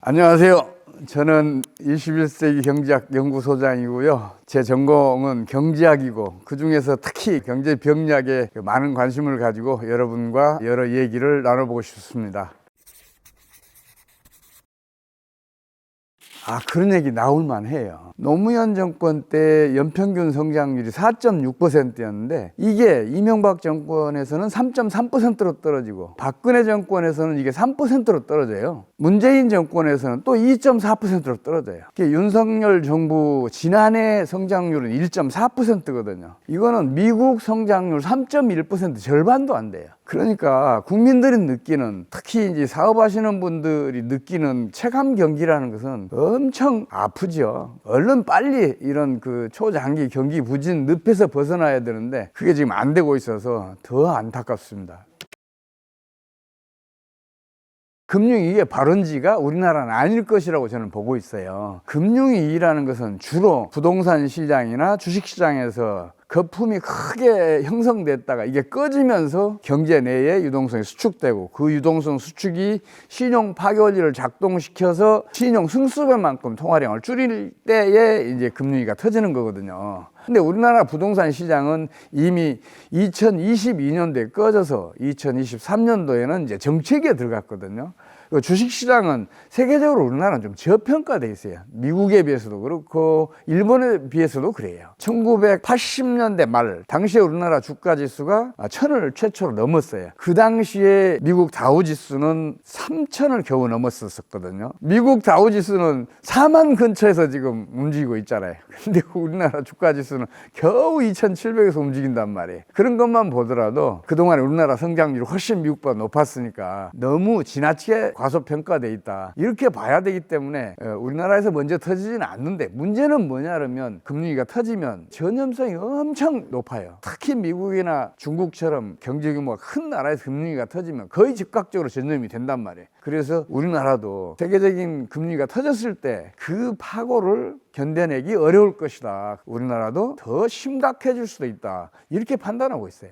안녕하세요. 저는 21세기 경제학 연구소장이고요. 제 전공은 경제학이고 그중에서 특히 경제 병략에 많은 관심을 가지고 여러분과 여러 얘기를 나눠보고 싶습니다. 그런 얘기 나올 만해요. 노무현 정권 때 연평균 성장률이 4.6%였는데 이게 이명박 정권에서는 3.3%로 떨어지고 박근혜 정권에서는 이게 3%로 떨어져요. 문재인 정권에서는 또 2.4%로 떨어져요. 윤석열 정부 지난해 성장률은 1.4%거든요. 이거는 미국 성장률 3.1% 절반도 안 돼요. 그러니까 국민들이 느끼는, 특히 이제 사업하시는 분들이 느끼는 체감 경기라는 것은 엄청 아프죠. 얼른 빨리 이런 그 초장기 경기 부진 늪에서 벗어나야 되는데 그게 지금 안 되고 있어서 더 안타깝습니다. 금융위기의 발원지가 우리나라는 아닐 것이라고 저는 보고 있어요. 금융위기라는 것은 주로 부동산 시장이나 주식 시장에서 거품이 크게 형성됐다가 이게 꺼지면서 경제 내에 유동성이 수축되고 그 유동성 수축이 신용 파괴원리를 작동시켜서 신용 승수배만큼 통화량을 줄일 때에 이제 금융위기가 터지는 거거든요. 근데 우리나라 부동산 시장은 이미 2022년도에 꺼져서 2023년도에는 이제 정체기에 들어갔거든요. 주식시장은 세계적으로 우리나라는 좀 저평가돼 있어요. 미국에 비해서도 그렇고 일본에 비해서도 그래요. 1980년대 말 당시에 우리나라 주가지수가 1000을 최초로 넘었어요. 그 당시에 미국 다우지수는 3000을 겨우 넘었었거든요. 미국 다우지수는 4만 근처에서 지금 움직이고 있잖아요. 근데 우리나라 주가지수는 겨우 2700에서 움직인단 말이에요. 그런 것만 보더라도 그동안 우리나라 성장률이 훨씬 미국보다 높았으니까 너무 지나치게 과소평가돼 있다, 이렇게 봐야 되기 때문에 우리나라에서 먼저 터지지는 않는데, 문제는 뭐냐면 금융위기가 터지면 전염성이 엄청 높아요. 특히 미국이나 중국처럼 경제 규모가 큰 나라에서 금융위기가 터지면 거의 즉각적으로 전염이 된단 말이에요. 그래서 우리나라도 세계적인 금융위기가 터졌을 때 그 파고를 견뎌내기 어려울 것이다, 우리나라도 더 심각해질 수도 있다, 이렇게 판단하고 있어요.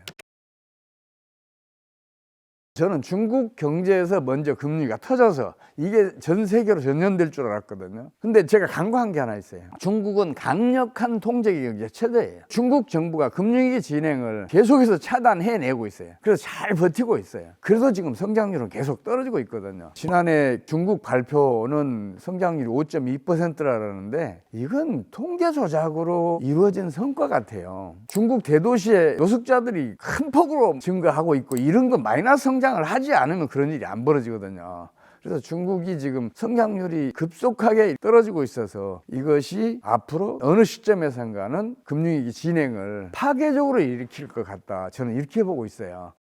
저는 중국 경제에서 먼저 금융위기가 터져서 이게 전 세계로 전염될 줄 알았거든요. 근데 제가 간과한 게 하나 있어요. 중국은 강력한 통제 경제 체제예요. 중국 정부가 금융위기 진행을 계속해서 차단해내고 있어요. 그래서 잘 버티고 있어요. 그래서 지금 성장률은 계속 떨어지고 있거든요. 지난해 중국 발표는 성장률이 5.2%라는데 이건 통계 조작으로 이루어진 성과 같아요. 중국 대도시의 노숙자들이 큰 폭으로 증가하고 있고 이런 거 마이너스 성장을 하지 않으면 그런 일이 안 벌어지거든요. 그래서 중국이 지금 성장률이 급속하게 떨어지고 있어서 이것이 앞으로 어느 시점에선가는 금융위기 진행을 파괴적으로 일으킬 것 같다, 저는 이렇게 보고 있어요.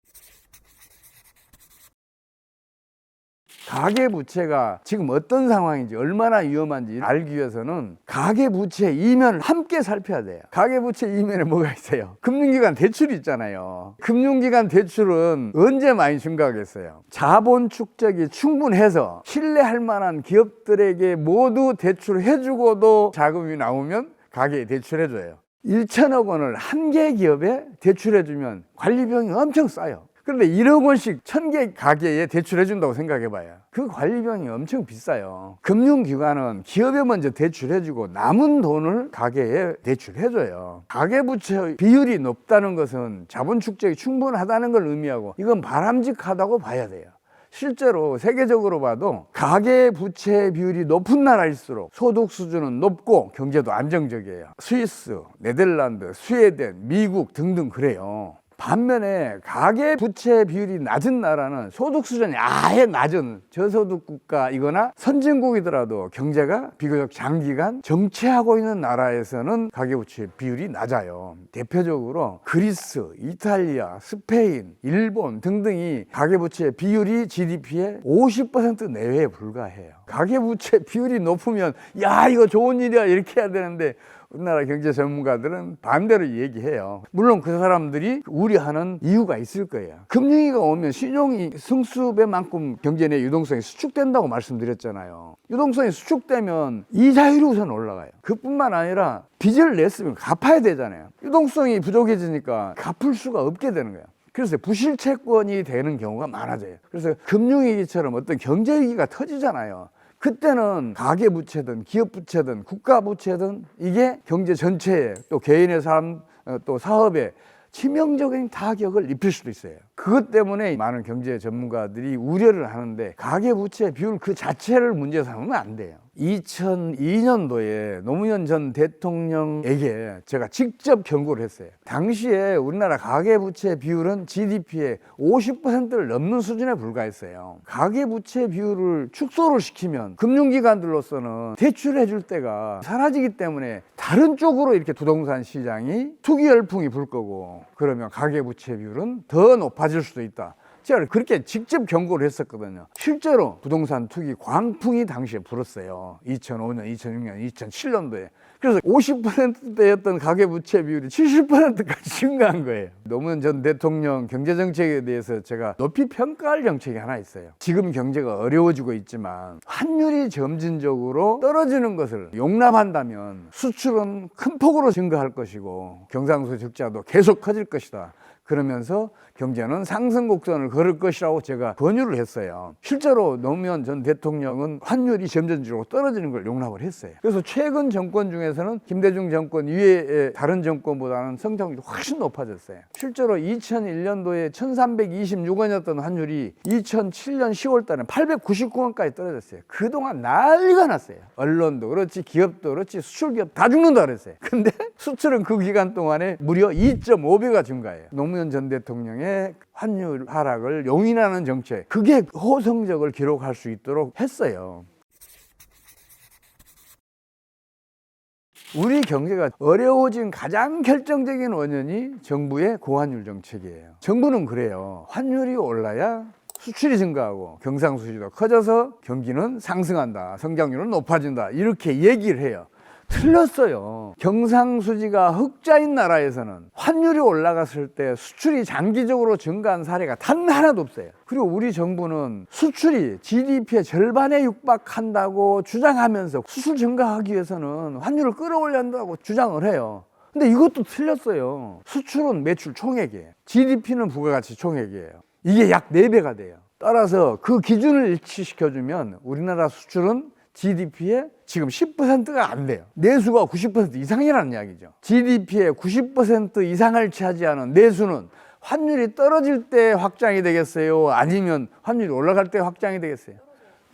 가계부채가 지금 어떤 상황인지, 얼마나 위험한지 알기 위해서는 가계부채 이면을 함께 살펴야 돼요. 가계부채 이면에 뭐가 있어요? 금융기관 대출이 있잖아요. 금융기관 대출은 언제 많이 증가하겠어요? 자본 축적이 충분해서 신뢰할 만한 기업들에게 모두 대출을 해주고도 자금이 나오면 가계에 대출해줘요. 1천억 원을 한 개 기업에 대출해주면 관리비용이 엄청 싸요. 그런데 1억 원씩 1000개 가게에 대출해준다고 생각해봐요. 그 관리비용이 엄청 비싸요. 금융기관은 기업에 먼저 대출해주고 남은 돈을 가게에 대출해줘요. 가계부채 비율이 높다는 것은 자본 축적이 충분하다는 걸 의미하고 이건 바람직하다고 봐야 돼요. 실제로 세계적으로 봐도 가계부채 비율이 높은 나라일수록 소득 수준은 높고 경제도 안정적이에요. 스위스, 네덜란드, 스웨덴, 미국 등등 그래요. 반면에 가계부채 비율이 낮은 나라는 소득 수준이 아예 낮은 저소득 국가이거나 선진국이더라도 경제가 비교적 장기간 정체하고 있는 나라에서는 가계부채 비율이 낮아요. 대표적으로 그리스, 이탈리아, 스페인, 일본 등등이 가계부채 비율이 GDP의 50% 내외에 불과해요. 가계부채 비율이 높으면 야, 이거 좋은 일이야, 이렇게 해야 되는데 우리나라 경제 전문가들은 반대로 얘기해요. 물론 그 사람들이 우려하는 이유가 있을 거예요. 금융위기가 오면 신용이 승수배만큼 경제 내 유동성이 수축된다고 말씀드렸잖아요. 유동성이 수축되면 이자율이 우선 올라가요. 그뿐만 아니라 빚을 냈으면 갚아야 되잖아요. 유동성이 부족해지니까 갚을 수가 없게 되는 거예요. 그래서 부실 채권이 되는 경우가 많아져요. 그래서 금융위기처럼 어떤 경제위기가 터지잖아요. 그때는 가계 부채든 기업 부채든 국가 부채든 이게 경제 전체에 또 개인의 삶 또 사업에 치명적인 타격을 입힐 수도 있어요. 그것 때문에 많은 경제 전문가들이 우려를 하는데 가계부채 비율 그 자체를 문제 삼으면 안 돼요. 2002년도에 노무현 전 대통령에게 제가 직접 경고를 했어요. 당시에 우리나라 가계부채 비율은 GDP의 50%를 넘는 수준에 불과했어요. 가계부채 비율을 축소를 시키면 금융기관들로서는 대출해 줄 때가 사라지기 때문에 다른 쪽으로 이렇게 부동산 시장이 투기 열풍이 불 거고, 그러면 가계부채 비율은 더 높아질 수도 있다. 제가 그렇게 직접 경고를 했었거든요. 실제로 부동산 투기 광풍이 당시에 불었어요. 2005년, 2006년, 2007년도에. 그래서 50%대였던 가계부채 비율이 70%까지 증가한 거예요. 노무현 전 대통령 경제정책에 대해서 제가 높이 평가할 정책이 하나 있어요. 지금 경제가 어려워지고 있지만 환율이 점진적으로 떨어지는 것을 용납한다면 수출은 큰 폭으로 증가할 것이고 경상수 적자도 계속 커질 것이다. 그러면서 경제는 상승 곡선을 걸을 것이라고 제가 권유를 했어요. 실제로 노무현 전 대통령은 환율이 점진적으로 떨어지는 걸 용납을 했어요. 그래서 최근 정권 중에서는 김대중 정권 이외의 다른 정권보다는 성장률이 훨씬 높아졌어요. 실제로 2001년도에 1326원이었던 환율이 2007년 10월 달에 899원까지 떨어졌어요. 그동안 난리가 났어요. 언론도 그렇지, 기업도 그렇지, 수출기업 다 죽는다 그랬어요. 근데 수출은 그 기간 동안에 무려 2.5배가 증가해요. 노무현 전 대통령의 환율 하락을 용인하는 정책, 그게 호성적을 기록할 수 있도록 했어요. 우리 경제가 어려워진 가장 결정적인 원인이 정부의 고환율 정책이에요. 정부는 그래요. 환율이 올라야 수출이 증가하고 경상수지도 커져서 경기는 상승한다, 성장률은 높아진다, 이렇게 얘기를 해요. 틀렸어요. 경상수지가 흑자인 나라에서는 환율이 올라갔을 때 수출이 장기적으로 증가한 사례가 단 하나도 없어요. 그리고 우리 정부는 수출이 GDP의 절반에 육박한다고 주장하면서 수출 증가하기 위해서는 환율을 끌어올려야 한다고 주장을 해요. 근데 이것도 틀렸어요. 수출은 매출 총액이에요. GDP는 부가가치 총액이에요. 이게 약 4배가 돼요. 따라서 그 기준을 일치시켜주면 우리나라 수출은 GDP의 지금 10%가 안 돼요. 내수가 90% 이상이라는 이야기죠. GDP의 90% 이상을 차지하는 내수는 환율이 떨어질 때 확장이 되겠어요? 아니면 환율이 올라갈 때 확장이 되겠어요?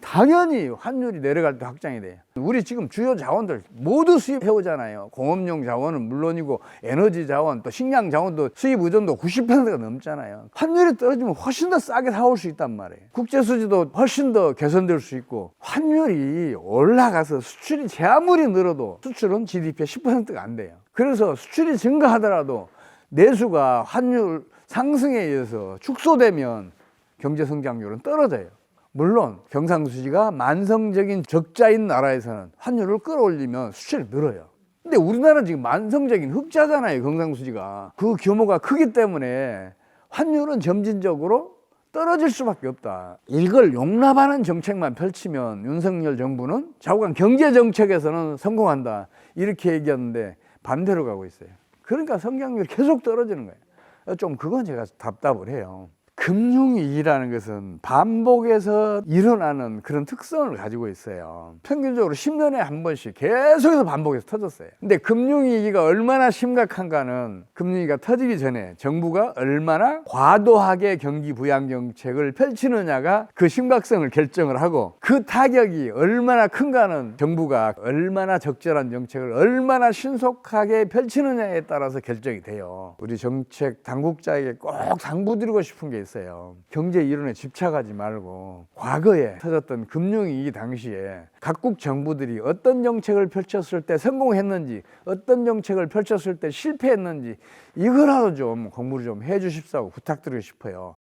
당연히 환율이 내려갈 때 확장이 돼요. 우리 지금 주요 자원들 모두 수입해오잖아요. 공업용 자원은 물론이고 에너지 자원, 또 식량 자원도 수입 의존도 90%가 넘잖아요. 환율이 떨어지면 훨씬 더 싸게 사올 수 있단 말이에요. 국제 수지도 훨씬 더 개선될 수 있고, 환율이 올라가서 수출이 제 아무리 늘어도 수출은 GDP의 10%가 안 돼요. 그래서 수출이 증가하더라도 내수가 환율 상승에 의해서 축소되면 경제 성장률은 떨어져요. 물론 경상수지가 만성적인 적자인 나라에서는 환율을 끌어올리면 수출이 늘어요. 근데 우리나라는 지금 만성적인 흑자잖아요. 경상수지가 그 규모가 크기 때문에 환율은 점진적으로 떨어질 수밖에 없다. 이걸 용납하는 정책만 펼치면 윤석열 정부는 좌우간 경제정책에서는 성공한다, 이렇게 얘기했는데 반대로 가고 있어요. 그러니까 성장률이 계속 떨어지는 거예요. 좀 그건 제가 답답을 해요. 금융위기라는 것은 반복해서 일어나는 그런 특성을 가지고 있어요. 평균적으로 10년에 한 번씩 계속해서 반복해서 터졌어요. 근데 금융위기가 얼마나 심각한가는 금융위기가 터지기 전에 정부가 얼마나 과도하게 경기 부양 정책을 펼치느냐가 그 심각성을 결정을 하고, 그 타격이 얼마나 큰가는 정부가 얼마나 적절한 정책을 얼마나 신속하게 펼치느냐에 따라서 결정이 돼요. 우리 정책 당국자에게 꼭 당부드리고 싶은 게 있어요. 경제 이론에 집착하지 말고 과거에 터졌던 금융위기 당시에 각국 정부들이 어떤 정책을 펼쳤을 때 성공했는지, 어떤 정책을 펼쳤을 때 실패했는지, 이거라도 좀 공부를 좀 해주십사고 부탁드리고 싶어요.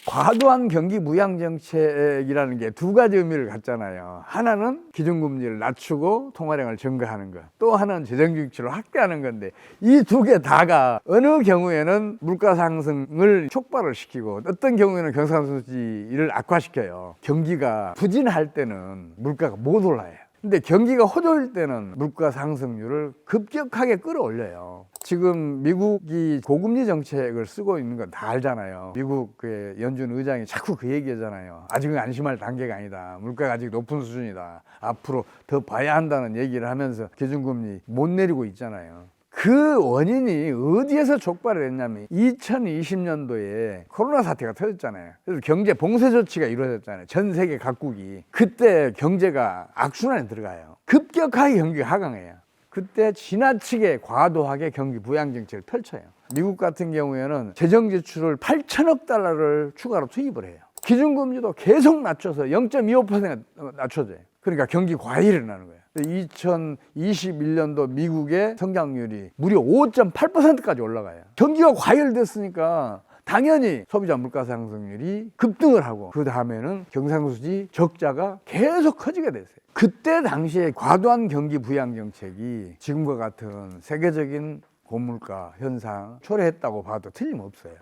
과도한 경기 부양 정책이라는 게 두 가지 의미를 갖잖아요. 하나는 기준금리를 낮추고 통화량을 증가하는 것, 또 하나는 재정기축을 확대하는 건데, 이 두 개 다가 어느 경우에는 물가 상승을 촉발을 시키고 어떤 경우에는 경상수지를 악화시켜요. 경기가 부진할 때는 물가가 못 올라요. 근데 경기가 호조일 때는 물가 상승률을 급격하게 끌어올려요. 지금 미국이 고금리 정책을 쓰고 있는 건 다 알잖아요. 미국의 연준 의장이 자꾸 그 얘기하잖아요. 아직은 안심할 단계가 아니다. 물가가 아직 높은 수준이다. 앞으로 더 봐야 한다는 얘기를 하면서 기준금리 못 내리고 있잖아요. 그 원인이 어디에서 촉발을 했냐면 2020년도에 코로나 사태가 터졌잖아요. 그래서 경제 봉쇄 조치가 이루어졌잖아요. 전 세계 각국이. 그때 경제가 악순환에 들어가요. 급격하게 경기가 하강해요. 그때 지나치게 과도하게 경기 부양 정책을 펼쳐요. 미국 같은 경우에는 재정 지출을 8천억 달러를 추가로 투입을 해요. 기준금리도 계속 낮춰서 0.25% 낮춰져요. 그러니까 경기 과열이 일어나는 거예요. 2021년도 미국의 성장률이 무려 5.8%까지 올라가요. 경기가 과열됐으니까 당연히 소비자 물가 상승률이 급등을 하고 그 다음에는 경상수지 적자가 계속 커지게 됐어요. 그때 당시에 과도한 경기 부양 정책이 지금과 같은 세계적인 고물가 현상 초래했다고 봐도 틀림없어요.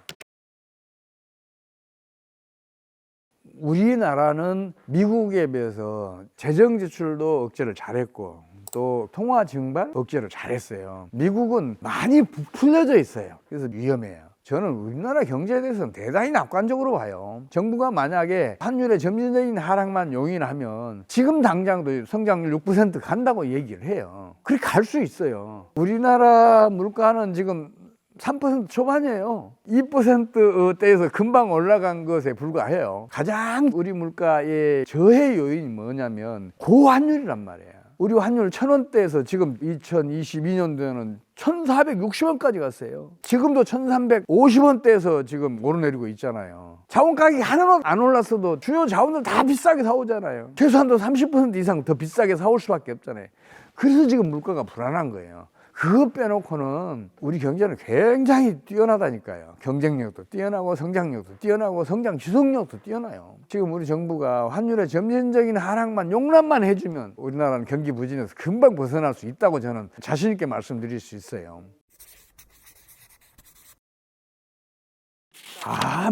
우리나라는 미국에 비해서 재정 지출도 억제를 잘했고 또 통화 증발 억제를 잘했어요. 미국은 많이 부풀려져 있어요. 그래서 위험해요. 저는 우리나라 경제에 대해서는 대단히 낙관적으로 봐요. 정부가 만약에 환율의 점진적인 하락만 용인하면 지금 당장도 성장률 6% 간다고 얘기를 해요. 그렇게 갈 수 있어요. 우리나라 물가는 지금 3% 초반이에요. 2%대에서 금방 올라간 것에 불과해요. 가장 우리 물가의 저해 요인이 뭐냐면 고환율이란 말이에요. 우리 환율 1,000원대에서 지금 2022년도에는 1,460원까지 갔어요. 지금도 1,350원대에서 지금 오르내리고 있잖아요. 자원 가격이 하나만 안 올랐어도 주요 자원들 다 비싸게 사오잖아요. 최소한도 30% 이상 더 비싸게 사올 수밖에 없잖아요. 그래서 지금 물가가 불안한 거예요. 그거 빼놓고는 우리 경제는 굉장히 뛰어나다니까요. 경쟁력도 뛰어나고 성장력도 뛰어나고 성장 지속력도 뛰어나요. 지금 우리 정부가 환율의 점진적인 하락만 용납만 해주면 우리나라는 경기 부진에서 금방 벗어날 수 있다고 저는 자신 있게 말씀드릴 수 있어요.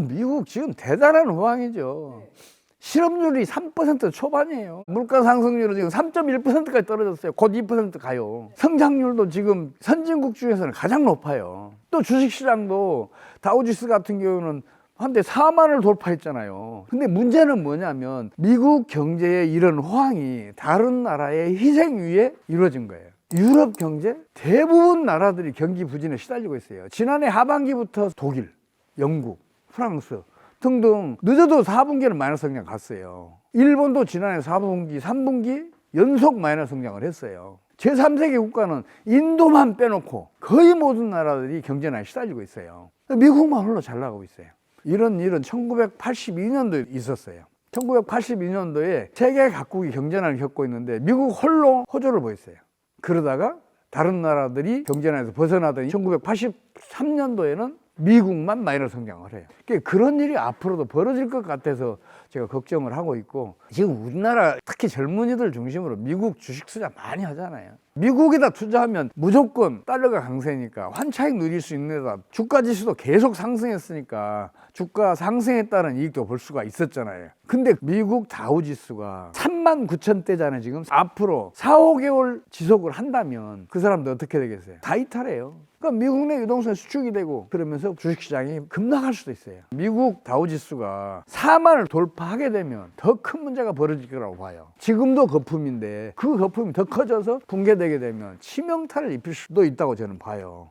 미국 지금 대단한 호황이죠. 실업률이 3% 초반이에요. 물가 상승률은 지금 3.1%까지 떨어졌어요. 곧 2% 가요. 성장률도 지금 선진국 중에서는 가장 높아요. 또 주식시장도 다우지수 같은 경우는 한때 4만을 돌파했잖아요. 근데 문제는 뭐냐면 미국 경제의 이런 호황이 다른 나라의 희생 위에 이루어진 거예요. 유럽 경제 대부분 나라들이 경기 부진에 시달리고 있어요. 지난해 하반기부터 독일, 영국, 프랑스 등등 늦어도 4분기는 마이너스 성장 갔어요. 일본도 지난해 4분기, 3분기 연속 마이너스 성장을 했어요. 제3세계 국가는 인도만 빼놓고 거의 모든 나라들이 경제난에 시달리고 있어요. 미국만 홀로 잘 나가고 있어요. 이런 일은 1982년도에 있었어요. 1982년도에 세계 각국이 경제난을 겪고 있는데 미국 홀로 호조를 보였어요. 그러다가 다른 나라들이 경제난에서 벗어나더니 1983년도에는 미국만 마이너스 성장을 해요. 그런 일이 앞으로도 벌어질 것 같아서 제가 걱정을 하고 있고, 지금 우리나라 특히 젊은이들 중심으로 미국 주식 투자 많이 하잖아요. 미국에다 투자하면 무조건 달러가 강세니까 환차익 누릴 수 있는 데다 주가 지수도 계속 상승했으니까 주가 상승에 따른 이익도 볼 수가 있었잖아요. 근데 미국 다우지수가 39,000대잖아요. 지금 앞으로 4, 5개월 지속을 한다면 그 사람들 어떻게 되겠어요? 다 이탈해요. 그러니까 미국 내 유동성 수축이 되고 그러면서 주식시장이 급락할 수도 있어요. 미국 다우지수가 4만을 돌파하게 되면 더 큰 문제가 벌어질 거라고 봐요. 지금도 거품인데 그 거품이 더 커져서 붕괴되게 되면 치명타를 입힐 수도 있다고 저는 봐요.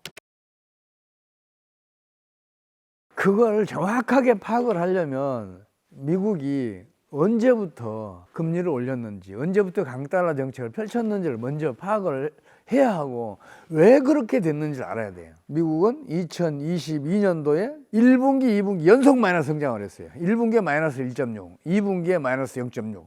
그걸 정확하게 파악을 하려면 미국이 언제부터 금리를 올렸는지, 언제부터 강달러 정책을 펼쳤는지를 먼저 파악을 해야 하고 왜 그렇게 됐는지를 알아야 돼요. 미국은 2022년도에 1분기, 2분기 연속 마이너스 성장을 했어요. 1분기에 마이너스 1.6, 2분기에 마이너스 0.6.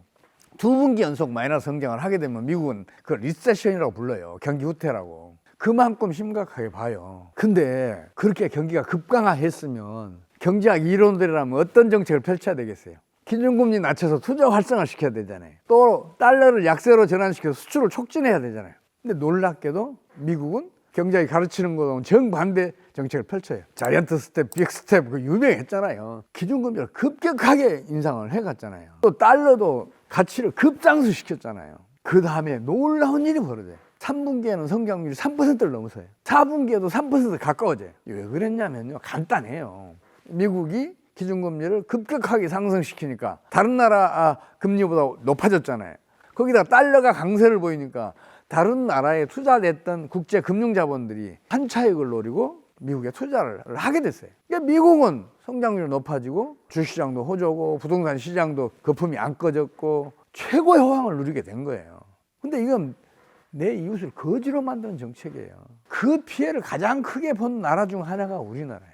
두 분기 연속 마이너스 성장을 하게 되면 미국은 그걸 리세션이라고 불러요. 경기 후퇴라고. 그만큼 심각하게 봐요. 근데 그렇게 경기가 급강하했으면 경제학 이론들이라면 어떤 정책을 펼쳐야 되겠어요? 기준금리 낮춰서 투자 활성화 시켜야 되잖아요. 또 달러를 약세로 전환시켜서 수출을 촉진해야 되잖아요. 근데 놀랍게도 미국은 경제학이 가르치는 거하고는 정반대 정책을 펼쳐요. 자이언트 스텝, 빅 스텝 그 유명했잖아요. 기준금리를 급격하게 인상을 해갔잖아요. 또 달러도 가치를 급상승시켰잖아요. 그 다음에 놀라운 일이 벌어져요. 3분기에는 성장률이 3%를 넘어서요. 4분기에도 3% 가까워져요. 왜 그랬냐면요, 간단해요. 미국이 기준금리를 급격하게 상승시키니까 다른 나라 금리보다 높아졌잖아요. 거기다 달러가 강세를 보이니까 다른 나라에 투자됐던 국제 금융자본들이 환차익을 노리고 미국에 투자를 하게 됐어요. 그러니까 미국은 성장률이 높아지고 주식시장도 호조고 부동산 시장도 거품이 안 꺼졌고 최고의 호황을 누리게 된 거예요. 근데 이건 내 이웃을 거지로 만드는 정책이에요. 그 피해를 가장 크게 본 나라 중 하나가 우리나라예요.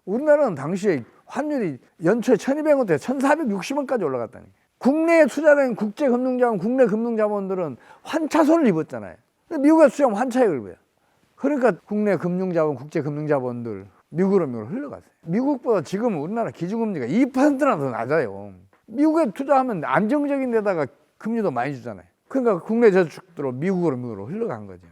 우리나라는 당시에 환율이 연초에 1200원대 1460원까지 올라갔다니. 국내에 투자된 국제금융자본, 국내 금융자본들은 환차손을 입었잖아요. 미국에 투자하면 환차익을 보여. 그러니까 국내 금융자본, 국제금융자본들 미국으로 흘러갔어요. 미국보다 지금 우리나라 기준금리가 2%나 더 낮아요. 미국에 투자하면 안정적인 데다가 금리도 많이 주잖아요. 그러니까 국내 저축들로 미국으로 흘러간 거죠.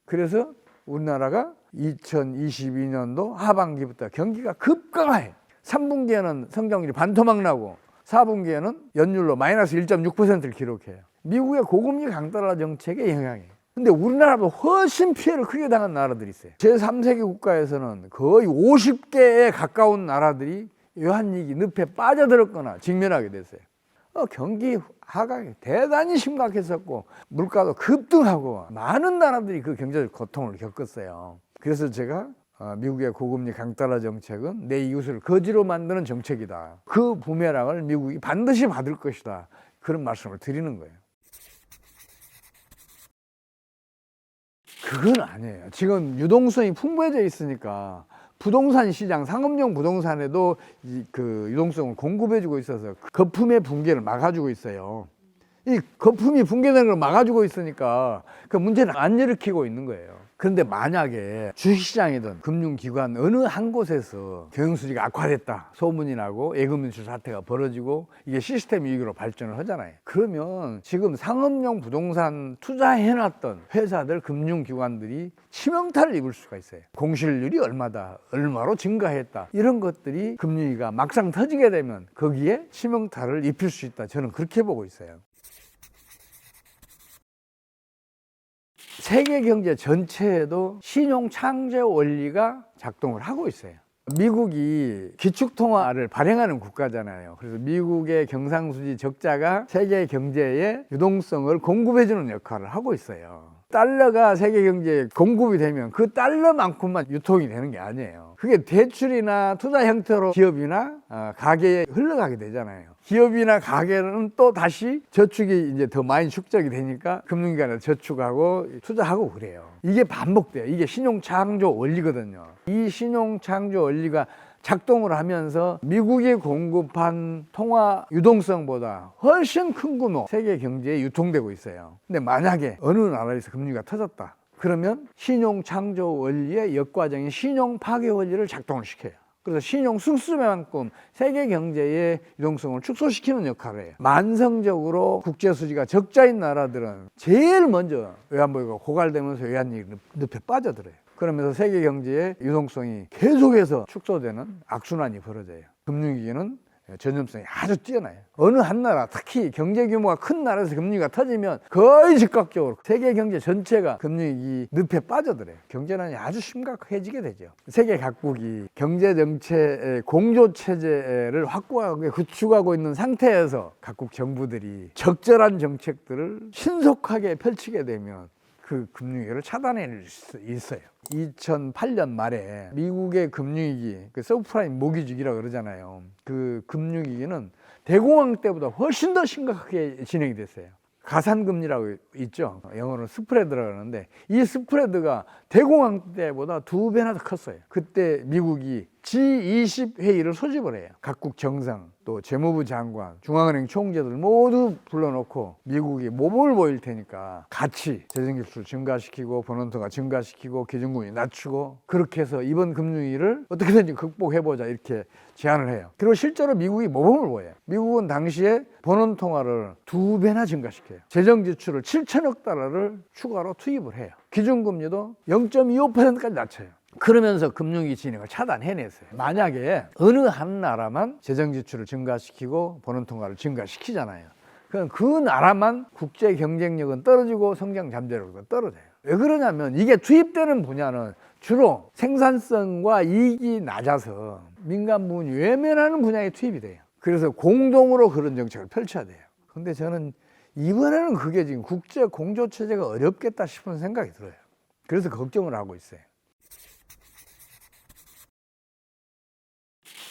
그래서 우리나라가 2022년도 하반기부터 경기가 급강해요. 3분기에는 성장률이 반토막 나고 4분기에는 연율로 마이너스 1.6%를 기록해요. 미국의 고금리 강달러 정책의 영향이에요. 근데 우리나라보다 훨씬 피해를 크게 당한 나라들이 있어요. 제3세계 국가에서는 거의 50개에 가까운 나라들이 외환위기 늪에 빠져들었거나 직면하게 됐어요. 경기 하강이 대단히 심각했었고 물가도 급등하고 많은 나라들이 그 경제적 고통을 겪었어요. 그래서 제가 미국의 고금리 강달러 정책은 내 이웃을 거지로 만드는 정책이다. 그 부메랑을 미국이 반드시 받을 것이다. 그런 말씀을 드리는 거예요. 그건 아니에요. 지금 유동성이 풍부해져 있으니까 부동산 시장, 상업용 부동산에도 그 유동성을 공급해주고 있어서 거품의 붕괴를 막아주고 있어요. 이 거품이 붕괴되는 걸 막아주고 있으니까 그 문제는 안 일으키고 있는 거예요. 그런데 만약에 주식시장이든 금융기관 어느 한 곳에서 경영수지가 악화됐다, 소문이 나고 예금 인출 사태가 벌어지고 이게 시스템 위기로 발전을 하잖아요. 그러면 지금 상업용 부동산 투자해놨던 회사들, 금융기관들이 치명타를 입을 수가 있어요. 공실률이 얼마로 증가했다, 이런 것들이 금융위기가 막상 터지게 되면 거기에 치명타를 입힐 수 있다. 저는 그렇게 보고 있어요. 세계 경제 전체에도 신용 창조 원리가 작동을 하고 있어요. 미국이 기축통화를 발행하는 국가잖아요. 그래서 미국의 경상수지 적자가 세계 경제에 유동성을 공급해주는 역할을 하고 있어요. 달러가 세계 경제에 공급이 되면 그 달러만큼만 유통이 되는 게 아니에요. 그게 대출이나 투자 형태로 기업이나 가게에 흘러가게 되잖아요. 기업이나 가게는 또 다시 저축이 이제 더 많이 축적이 되니까 금융기관에 저축하고 투자하고 그래요. 이게 반복돼요. 이게 신용창조 원리거든요. 이 신용창조 원리가 작동을 하면서 미국이 공급한 통화 유동성보다 훨씬 큰 규모 세계 경제에 유통되고 있어요. 근데 만약에 어느 나라에서 금리가 터졌다, 그러면 신용 창조 원리의 역과정인 신용 파괴 원리를 작동을 시켜요. 그래서 신용 승수만큼 세계 경제의 유동성을 축소시키는 역할을 해요. 만성적으로 국제 수지가 적자인 나라들은 제일 먼저 외환보유가 고갈되면서 외환위기 늪에 빠져들어요. 그러면서 세계 경제의 유동성이 계속해서 축소되는 악순환이 벌어져요. 금융위기는 전염성이 아주 뛰어나요. 어느 한 나라, 특히 경제 규모가 큰 나라에서 금융위기가 터지면 거의 즉각적으로 세계 경제 전체가 금융위기 늪에 빠져들어요. 경제난이 아주 심각해지게 되죠. 세계 각국이 경제 정책의 공조 체제를 확고하게 구축하고 있는 상태에서 각국 정부들이 적절한 정책들을 신속하게 펼치게 되면 그 금융위기를 차단해낼 수 있어요. 2008년 말에 미국의 금융위기, 그 서브프라임 모기지기라고 그러잖아요. 그 금융위기는 대공황 때보다 훨씬 더 심각하게 진행이 됐어요. 가산금리라고 있죠. 영어로는 스프레드라고 하는데 이 스프레드가 대공황 때보다 2배나 더 컸어요. 그때 미국이 G20 회의를 소집을 해요. 각국 정상, 또 재무부 장관, 중앙은행 총재들 모두 불러놓고 미국이 모범을 보일 테니까 같이 재정지출을 증가시키고 번원토가 증가시키고 기준금리 낮추고 그렇게 해서 이번 금융위기를 어떻게든지 극복해보자 이렇게 제안을 해요. 그리고 실제로 미국이 모범을 보여요. 미국은 당시에 번원통화를 2배나 증가시켜요. 재정지출을 7천억 달러를 추가로 투입을 해요. 기준금리도 0.25%까지 낮춰요. 그러면서 금융위기 진행을 차단해냈어요. 만약에 어느 한 나라만 재정지출을 증가시키고 번원통화를 증가시키잖아요. 그럼 그 나라만 국제 경쟁력은 떨어지고 성장 잠재력도 떨어져요. 왜 그러냐면 이게 투입되는 분야는 주로 생산성과 이익이 낮아서 민간 부문이 외면하는 분야에 투입이 돼요. 그래서 공동으로 그런 정책을 펼쳐야 돼요. 근데 저는 이번에는 그게 지금 국제 공조 체제가 어렵겠다 싶은 생각이 들어요. 그래서 걱정을 하고 있어요.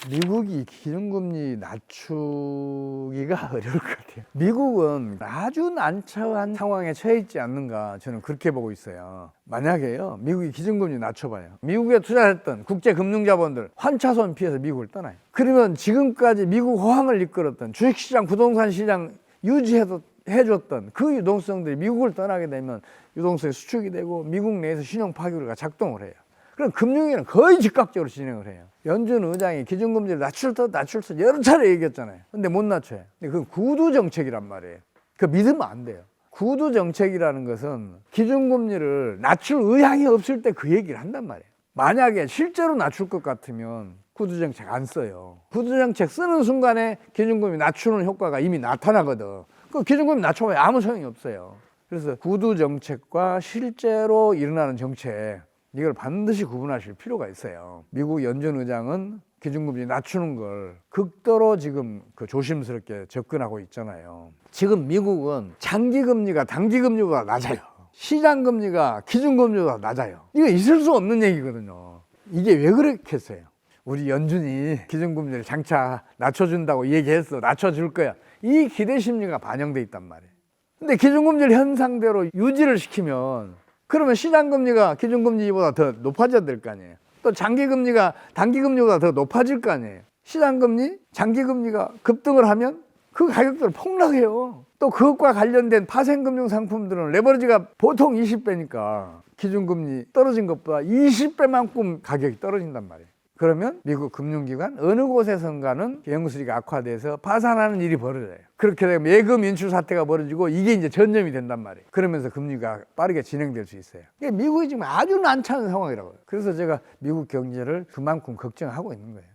미국이 기준금리 낮추기가 어려울 것 같아요. 미국은 아주 난처한 상황에 처해 있지 않는가, 저는 그렇게 보고 있어요. 만약에요, 미국이 기준금리 낮춰봐요. 미국에 투자했던 국제금융자본들 환차손 피해서 미국을 떠나요. 그러면 지금까지 미국 호황을 이끌었던 주식시장, 부동산 시장 유지해줬던 그 유동성들이 미국을 떠나게 되면 유동성이 수축이 되고 미국 내에서 신용 파괴가 작동을 해요. 그럼 금융위는 거의 즉각적으로 진행을 해요. 연준 의장이 기준금리를 낮출 듯 여러 차례 얘기했잖아요. 근데 못 낮춰요. 근데 그건 구두 정책이란 말이에요. 그거 믿으면 안 돼요. 구두 정책이라는 것은 기준금리를 낮출 의향이 없을 때 그 얘기를 한단 말이에요. 만약에 실제로 낮출 것 같으면 구두 정책 안 써요. 구두 정책 쓰는 순간에 기준금리 낮추는 효과가 이미 나타나거든. 그 기준금리 낮춰봐야 아무 소용이 없어요. 그래서 구두 정책과 실제로 일어나는 정책, 이걸 반드시 구분하실 필요가 있어요. 미국 연준 의장은 기준금리 낮추는 걸 극도로 지금 조심스럽게 접근하고 있잖아요. 지금 미국은 장기금리가 단기금리보다 낮아요. 시장금리가 기준금리보다 낮아요. 이거 있을 수 없는 얘기거든요. 이게 왜 그렇겠어요? 우리 연준이 기준금리를 장차 낮춰준다고 얘기했어. 낮춰줄 거야. 이 기대심리가 반영돼 있단 말이에요. 근데 기준금리를 현상대로 유지를 시키면 그러면 시장금리가 기준금리보다 더 높아져야 될 거 아니에요. 또 장기금리가 단기금리보다 더 높아질 거 아니에요. 시장금리, 장기금리가 급등을 하면 그 가격들은 폭락해요. 또 그것과 관련된 파생금융 상품들은 레버리지가 보통 20배니까 기준금리 떨어진 것보다 20배만큼 가격이 떨어진단 말이에요. 그러면 미국 금융기관 어느 곳에선가는 경영수리가 악화돼서 파산하는 일이 벌어져요. 그렇게 되면 예금 인출 사태가 벌어지고 이게 이제 전염이 된단 말이에요. 그러면서 금리가 빠르게 진행될 수 있어요. 이게 미국이 지금 아주 난처한 상황이라고요. 그래서 제가 미국 경제를 그만큼 걱정하고 있는 거예요.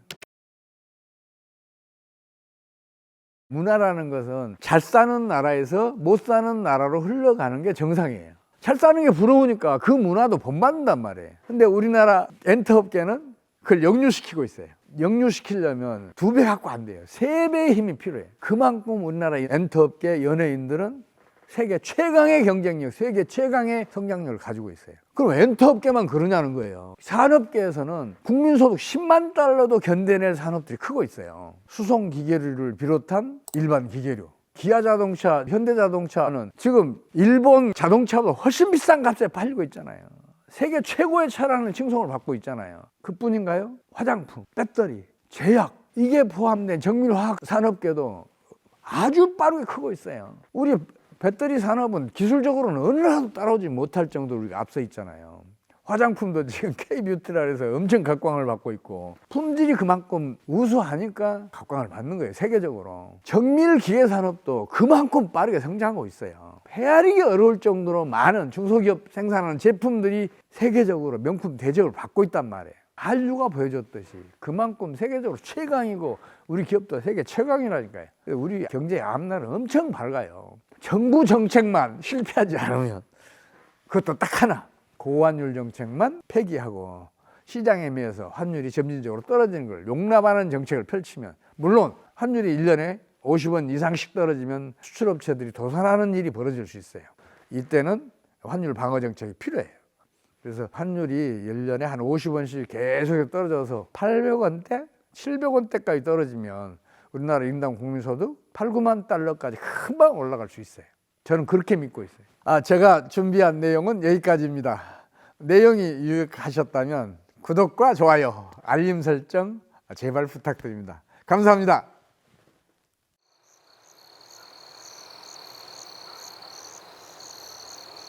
문화라는 것은 잘 사는 나라에서 못 사는 나라로 흘러가는 게 정상이에요. 잘 사는 게 부러우니까 그 문화도 본받는단 말이에요. 근데 우리나라 엔터업계는 그걸 역류시키고 있어요. 역류시키려면 2배 갖고 안 돼요. 3배의 힘이 필요해요. 그만큼 우리나라 엔터업계 연예인들은 세계 최강의 경쟁력, 세계 최강의 성장력을 가지고 있어요. 그럼 엔터업계만 그러냐는 거예요. 산업계에서는 국민소득 10만 달러도 견뎌낼 산업들이 크고 있어요. 수송기계류를 비롯한 일반 기계류. 기아자동차, 현대자동차는 지금 일본 자동차보다 훨씬 비싼 값에 팔리고 있잖아요. 세계 최고의 차라는 칭송을 받고 있잖아요. 그뿐인가요? 화장품, 배터리, 제약, 이게 포함된 정밀화학 산업계도 아주 빠르게 크고 있어요. 우리 배터리 산업은 기술적으로는 어느 나라도 따라오지 못할 정도로 우리가 앞서 있잖아요. 화장품도 지금 K뷰티라 해서 엄청 각광을 받고 있고 품질이 그만큼 우수하니까 각광을 받는 거예요. 세계적으로. 정밀 기계 산업도 그만큼 빠르게 성장하고 있어요. 헤아리기 어려울 정도로 많은 중소기업 생산하는 제품들이 세계적으로 명품 대접을 받고 있단 말이에요. 한류가 보여줬듯이 그만큼 세계적으로 최강이고 우리 기업도 세계 최강이라니까요. 우리 경제의 앞날은 엄청 밝아요. 정부 정책만 실패하지 않으면, 그것도 딱 하나, 고환율 정책만 폐기하고 시장에 매여서 환율이 점진적으로 떨어지는 걸 용납하는 정책을 펼치면, 물론 환율이 1년에 50원 이상씩 떨어지면 수출업체들이 도산하는 일이 벌어질 수 있어요. 이때는 환율 방어 정책이 필요해요. 그래서 환율이 1년에 한 50원씩 계속 떨어져서 800원대, 700원대까지 떨어지면 우리나라 인당 국민소득 8, 9만 달러까지 금방 올라갈 수 있어요. 저는 그렇게 믿고 있어요. 제가 준비한 내용은 여기까지입니다. 내용이 유익하셨다면 구독과 좋아요, 알림 설정 제발 부탁드립니다. 감사합니다.